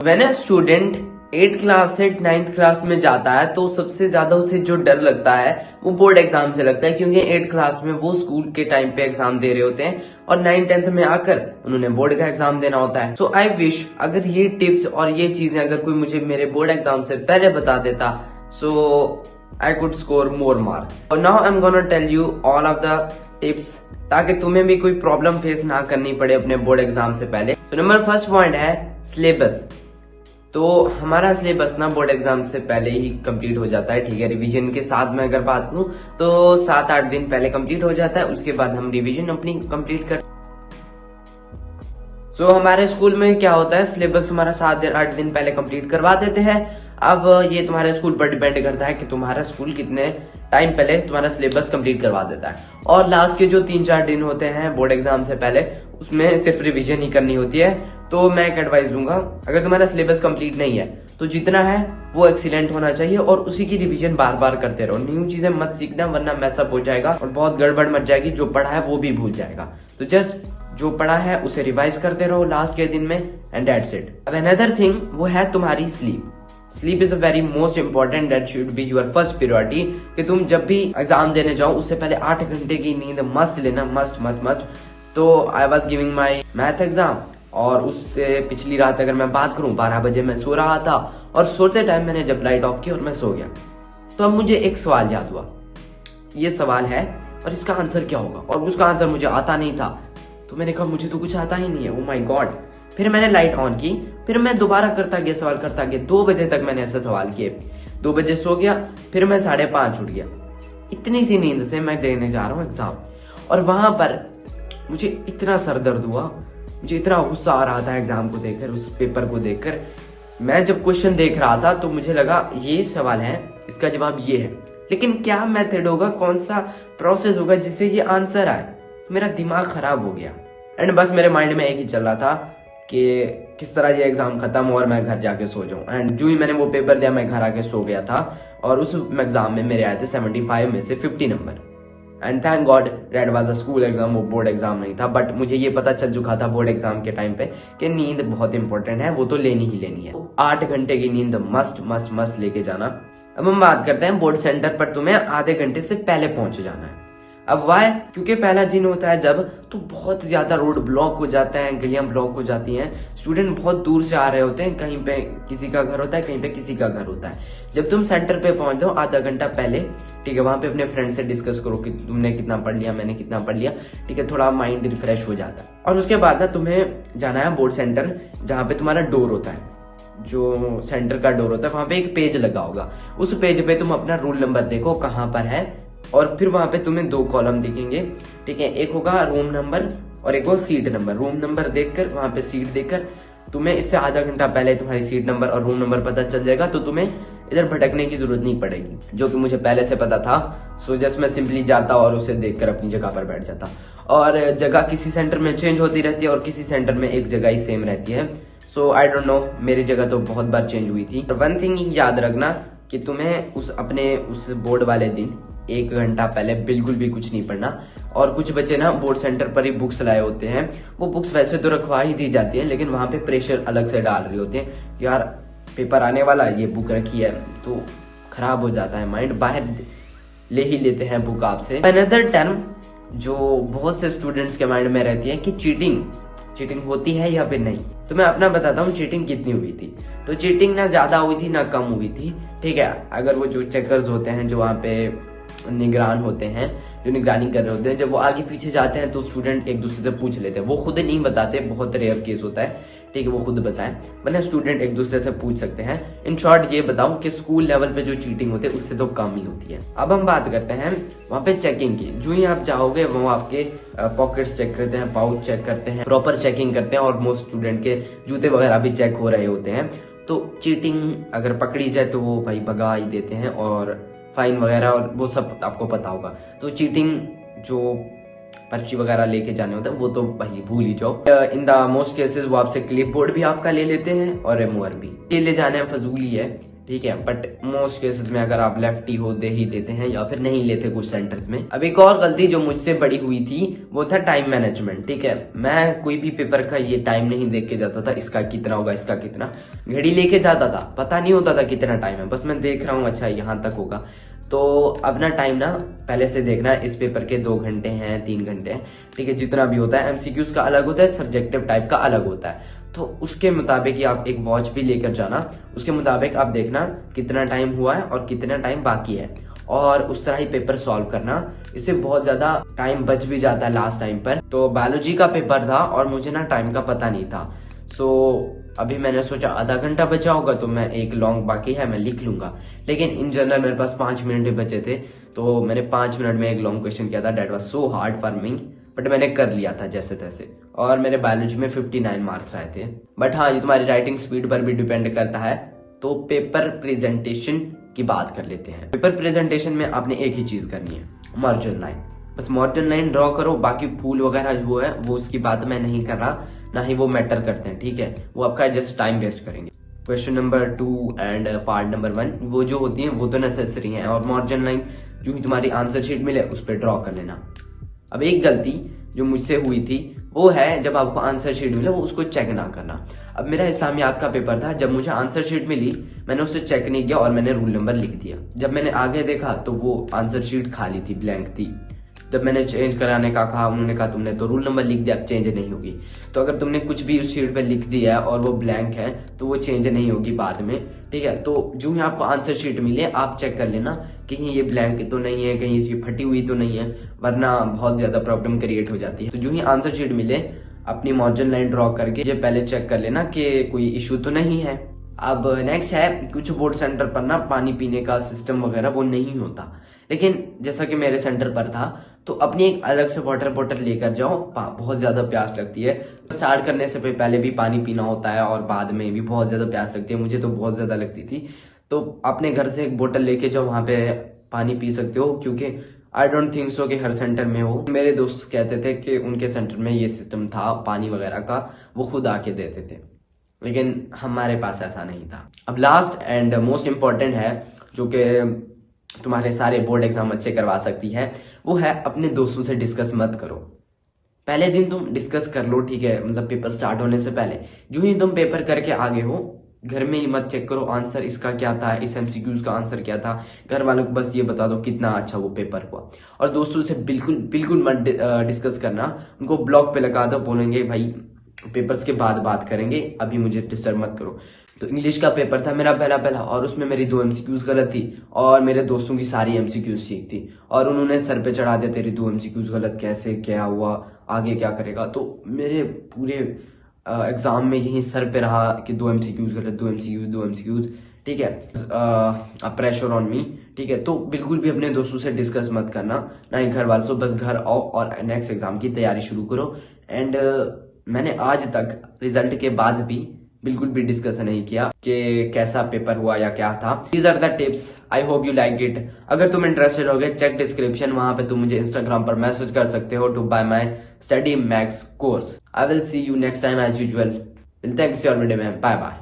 When a student 8th class से 9th class में जाता है तो सबसे ज्यादा उसे जो डर लगता है वो बोर्ड एग्जाम से लगता है, क्योंकि 8th क्लास में वो स्कूल के टाइम पे एग्जाम दे रहे होते हैं और 9th-10th में आकर उन्होंने बोर्ड का एग्जाम देना होता है। सो आई विश अगर ये टिप्स और ये चीजें अगर कोई मुझे मेरे बोर्ड एग्जाम से पहले बता देता, so I could score more marks. और now I am gonna tell you all of the tips ताकि तुम्हें भी कोई प्रॉब्लम फेस ना करनी पड़े अपने बोर्ड एग्जाम से पहले। तो नंबर फर्स्ट पॉइंट है सिलेबस। तो हमारा सिलेबस ना बोर्ड एग्जाम से पहले ही कंप्लीट हो जाता है, ठीक है। रिवीजन के साथ में अगर बात करूं तो 7-8 दिन पहले कंप्लीट हो जाता है, उसके बाद हम रिवीजन अपनी कंप्लीट कर। सो हमारे स्कूल में क्या होता है, सिलेबस हमारा 7-8 दिन पहले कंप्लीट करवा देते हैं। अब ये तुम्हारे स्कूल पर डिपेंड करता है कि तुम्हारा स्कूल कितने टाइम पहले तुम्हारा सिलेबस कंप्लीट करवा देता है। और लास्ट के जो 3-4 दिन होते हैं बोर्ड एग्जाम से पहले, उसमें सिर्फ रिवीजन ही करनी होती है। तो मैं एक एडवाइस दूंगा, अगर तुम्हारा सिलेबस कंप्लीट नहीं है तो जितना है वो एक्सीलेंट होना चाहिए और उसी की रिवीजन बार बार करते रहो। न्यू चीजें मत सीखना वरना मैसअप हो जाएगा और बहुत गड़बड़ मच जाएगी, जो पढ़ा है वो भी भूल जाएगा। तो जस्ट जो पढ़ा है उसे रिवाइज करते रहो लास्ट के दिन में, एंड दैट्स इट। अब अनदर थिंग वो है तुम्हारी sleep. Sleep is a very most important, that should be your first priority. कि तुम जब भी एग्जाम देने जाओ उससे पहले 8 घंटे की नींद मस्त लेना, मस्ट मस्ट मस्ट। तो I was giving my math exam और उससे पिछली रात अगर मैं बात करूं 12 बजे मैं सो रहा था और सोते टाइम मैंने जब लाइट ऑफ की और मैं सो गया, तो अब मुझे एक सवाल याद हुआ, ये सवाल है और इसका आंसर क्या होगा, और उसका आंसर मुझे आता नहीं था। तो मैंने कहा मुझे तो कुछ आता ही नहीं है, ओ माय गॉड। फिर मैंने लाइट ऑन की, फिर मैं दोबारा करता गया, सवाल करता गया। 2 बजे तक मैंने ऐसे सवाल किए, 2 बजे सो गया, फिर मैं 5:30 उठ गया। इतनी सी नींद से मैं देने जा रहा हूँ एग्जाम, और वहां पर मुझे इतना सर दर्द हुआ, मुझे इतना गुस्सा आ रहा था एग्जाम को देखकर, उस पेपर को देखकर। मैं जब क्वेश्चन देख रहा था तो मुझे लगा ये सवाल है, इसका जवाब ये है, लेकिन क्या मेथड होगा, कौन सा प्रोसेस होगा जिससे ये आंसर आए। मेरा दिमाग खराब हो गया एंड बस मेरे माइंड में एक ही चल रहा था कि किस तरह ये एग्जाम खत्म हो और मैं घर जाके सो जाऊं। एंड जो ही मैंने वो पेपर दिया मैं घर आके सो गया था, और उस एग्जाम में मेरे आए थे 75 में से 50 number. And thank God that was a school exam, वो बोर्ड एग्जाम नहीं था। बट मुझे ये पता चल चुका था बोर्ड एग्जाम के टाइम पे कि नींद बहुत इंपॉर्टेंट है, वो तो लेनी ही लेनी है। 8 घंटे की नींद मस्ट मस्ट मस्ट लेके जाना। अब हम बात करते हैं बोर्ड सेंटर पर तुम्हें आधे घंटे से पहले पहुंच जाना है। अब वाई, क्योंकि पहला दिन होता है जब, तो बहुत ज्यादा रोड ब्लॉक हो जाता है, गलियां ब्लॉक हो जाती हैं, स्टूडेंट बहुत दूर से आ रहे होते हैं, कहीं पे किसी का घर होता है, कहीं पे किसी का घर होता है। जब तुम सेंटर पे पहुंच जाओ आधा घंटा पहले, ठीक है, वहां पे अपने फ्रेंड से डिस्कस करो कि तुमने कितना पढ़ लिया, मैंने कितना पढ़ लिया, ठीक है, थोड़ा माइंड रिफ्रेश हो जाता है। और उसके बाद ना तुम्हें जाना है बोर्ड सेंटर, जहाँ पे तुम्हारा डोर होता है, जो सेंटर का डोर होता है, वहां पे एक पेज लगा होगा। उस पेज पे तुम अपना रोल नंबर देखो कहाँ पर है, और फिर वहां पे तुम्हें 2 कॉलम दिखेंगे, ठीक है, एक होगा रूम नंबर और एक होगा सीट नंबर। रूम नंबर देखकर वहां पे सीट देखकर तुम्हें इससे आधा घंटा पहले तुम्हारी सीट नंबर और रूम नंबर पता चल जाएगा, तो तुम्हें इधर भटकने की जरूरत नहीं पड़ेगी, जो कि मुझे पहले से पता था। सो जस्ट मैं सिंपली जाता और उसे देखकर अपनी जगह पर बैठ जाता। और जगह किसी सेंटर में चेंज होती रहती है और किसी सेंटर में एक जगह ही सेम रहती है। सो आई डोंट नो, मेरी जगह तो बहुत बार चेंज हुई थी। वन थिंग याद रखना कि तुम्हें उस बोर्ड वाले दिन 1 घंटा पहले बिल्कुल भी कुछ नहीं पढ़ना। और कुछ बच्चे ना बोर्ड सेंटर पर ही बुक्स लाए होते हैं, वो बुक्स वैसे तो रखवा ही दी जाती है, लेकिन वहां पे प्रेशर अलग से डाल रहे होते हैं, यार पेपर आने वाला, ये बुक रखी है, तो खराब हो जाता है माइंड, बाहर ले ही लेते हैं बुक आपसे। अनदर टर्म जो बहुत से स्टूडेंट्स के माइंड में रहती है कि चीटिंग होती है या फिर नहीं। तो मैं अपना बताता हूँ चीटिंग कितनी हुई थी। तो चीटिंग ना ज्यादा हुई थी ना कम हुई थी, ठीक है। अगर वो जो चेकर्स होते हैं, जो वहाँ पे निगरान होते हैं, जो निगरानी कर रहे होते हैं, जब वो आगे पीछे जाते हैं तो स्टूडेंट एक दूसरे से पूछ लेते हैं। वो खुद नहीं बताते, बहुत रेयर केस होता है, ठीक है, वो खुद बताएं, वरना स्टूडेंट एक दूसरे से पूछ सकते हैं। इन शॉर्ट ये बताऊं कि स्कूल लेवल पे जो चीटिंग होती है उससे तो कम ही होती है। अब हम बात करते हैं वहाँ पे चेकिंग की। जो ही आप जाओगे वो आपके पॉकेट्स चेक करते हैं, पाउच चेक करते हैं, प्रॉपर चेकिंग करते हैं, और मोस्ट स्टूडेंट के जूते वगैरह भी चेक हो रहे होते हैं। तो चीटिंग अगर पकड़ी जाए तो वो भाई भगा ही देते हैं, और फाइन वगैरह और वो सब आपको पता होगा। तो चीटिंग जो पर्ची वगैरह लेके जाने होते हैं वो तो भाई भूल ही जाओ। इन द मोस्ट केसेस वो आपसे क्लिप बोर्ड भी आपका ले लेते हैं और रिमूवर भी। ये ले जाने फजूल ही है, ठीक है, बट मोस्ट केसेस में अगर आप लेफ्टी हो दे ही देते हैं या फिर नहीं लेते कुछ सेंटर्स में। अब एक और गलती जो मुझसे बड़ी हुई थी वो था टाइम मैनेजमेंट। ठीक है, मैं कोई भी पेपर का ये टाइम नहीं देख के जाता था, इसका कितना होगा, इसका कितना, घड़ी लेके जाता था, पता नहीं होता था कितना टाइम है, बस मैं देख रहा हूँ अच्छा यहाँ तक होगा। तो अपना टाइम ना पहले से देखना, इस पेपर के 2 घंटे हैं, 3 घंटे हैं, ठीक है, जितना भी होता है। एमसीक्यूज का अलग होता है, सब्जेक्टिव टाइप का अलग होता है, तो उसके मुताबिक ही आप एक वॉच भी लेकर जाना, उसके मुताबिक आप देखना कितना टाइम हुआ है और कितना टाइम बाकी है, और उस तरह ही पेपर सॉल्व करना। इससे बहुत ज्यादा टाइम बच भी जाता है लास्ट टाइम पर। तो बायोलॉजी का पेपर था और मुझे ना टाइम का पता नहीं था, सो अभी मैंने सोचा आधा घंटा बचा होगा तो मैं एक लॉन्ग बाकी है मैं लिख लूंगा, लेकिन इन जनरल मेरे पास 5 मिनट ही बचे थे, तो मैंने 5 मिनट में एक लॉन्ग क्वेश्चन किया था। That was so hard for me, but मैंने कर लिया था जैसे तैसे, और मेरे बायोलॉजी में 59 मार्क्स आए थे। बट हाँ, ये तुम्हारी राइटिंग स्पीड पर भी डिपेंड करता है। तो पेपर प्रेजेंटेशन की बात कर लेते हैं। पेपर प्रेजेंटेशन में आपने एक ही चीज करनी है, मार्जिन लाइन, बस मार्जिन लाइन ड्रॉ करो, बाकी फूल वगैरह वो है वो उसकी बात मैं नहीं कर रहा, ना ही वो मैटर करते हैं, ठीक है, वो आपका जस्ट टाइम वेस्ट करेंगे। Question number 2 and part number 1 वो जो होती है वो तो नेसेसरी है, और मार्जिन लाइन जो ही तुम्हारी आंसर शीट मिले उस पर ड्रॉ कर लेना। अब एक गलती जो मुझसे हुई थी वो है जब आपको आंसर शीट मिले वो उसको चेक ना करना। अब मेरा इस्लामियात का पेपर था, जब मुझे आंसर शीट मिली मैंने उसे चेक नहीं किया और मैंने रूल नंबर लिख दिया। जब मैंने आगे देखा तो वो आंसर शीट खाली थी, ब्लैंक थी। जब मैंने चेंज कराने का कहा, उन्होंने कहा तुमने तो रूल नंबर लिख दिया, चेंज नहीं होगी। तो अगर तुमने कुछ भी उस शीट पे लिख दिया है और वो ब्लैंक है तो वो चेंज नहीं होगी बाद में, ठीक है। तो जो ही आपको आंसर शीट मिले आप चेक कर लेना कहीं ये ब्लैंक तो नहीं है, कहीं इसकी फटी हुई तो नहीं है, वरना बहुत ज्यादा प्रॉब्लम क्रिएट हो जाती है। तो जो ही आंसर शीट मिले अपनी मार्जिन लाइन ड्रॉ करके ये पहले चेक कर लेना कि कोई इशू तो नहीं है। अब नेक्स्ट है, कुछ बोर्ड सेंटर पर ना पानी पीने का सिस्टम वगैरह वो नहीं होता, लेकिन जैसा कि मेरे सेंटर पर था तो अपनी एक अलग से वाटर बॉटल लेकर जाओ। बहुत ज्यादा प्यास लगती है, स्टार्ट करने से पहले भी पानी पीना होता है और बाद में भी बहुत ज्यादा प्यास लगती है, मुझे तो बहुत ज्यादा लगती थी। तो अपने घर से एक बोतल लेके जाओ, वहां पे पानी पी सकते हो, क्योंकि आई डोंट थिंक सो कि हर सेंटर में हो। मेरे दोस्त कहते थे कि उनके सेंटर में ये सिस्टम था पानी वगैरह का, वो खुद आके देते थे, लेकिन हमारे पास ऐसा नहीं था। अब लास्ट एंड मोस्ट इम्पॉर्टेंट है जो कि तुम्हारे सारे बोर्ड एग्जाम अच्छे करवा सकती है, वो है अपने दोस्तों से डिस्कस मत करो। पहले दिन तुम डिस्कस कर लो, ठीक है, मतलब पेपर स्टार्ट होने से पहले। जो ही तुम पेपर करके आगे हो घर में ही मत चेक करो आंसर इसका क्या था, इस एमसीक्यूज का आंसर क्या था। घर वालों को बस ये बता दो कितना अच्छा वो पेपर हुआ। और दोस्तों से बिल्कुल बिल्कुल मत डिस्कस करना, उनको ब्लॉक पे लगा दो, बोलेंगे भाई पेपर्स के बाद बात करेंगे, अभी मुझे डिस्टर्ब मत करो। तो इंग्लिश का पेपर था मेरा पहला और उसमें मेरी 2 एमसीक्यूज गलत थी और मेरे दोस्तों की सारी एमसीक्यूज ठीक थी, और उन्होंने सर पे चढ़ा दिया तेरी 2 एमसीक्यूज गलत, कैसे क्या हुआ, आगे क्या करेगा। तो मेरे पूरे एग्जाम में यही सर पे रहा कि 2 एमसीक्यूज गलत, 2 एमसीक्यूज, ठीक है, प्रेशर ऑन मी, ठीक है। तो बिल्कुल भी अपने दोस्तों से डिस्कस मत करना, ना ही घर वालों से, बस घर आओ और नेक्स्ट एग्जाम की तैयारी शुरू करो। एंड मैंने आज तक रिजल्ट के बाद भी बिल्कुल भी डिस्कस नहीं किया कि कैसा पेपर हुआ या क्या था। These are the tips, I hope you like it. अगर तुम इंटरेस्टेड हो गए, चेक डिस्क्रिप्शन, वहां पे तुम मुझे इंस्टाग्राम पर मैसेज कर सकते हो to buy my Study Max course. I will see you next time as usual. मिलते हैं किसी और वीडियो में, बाय बाय।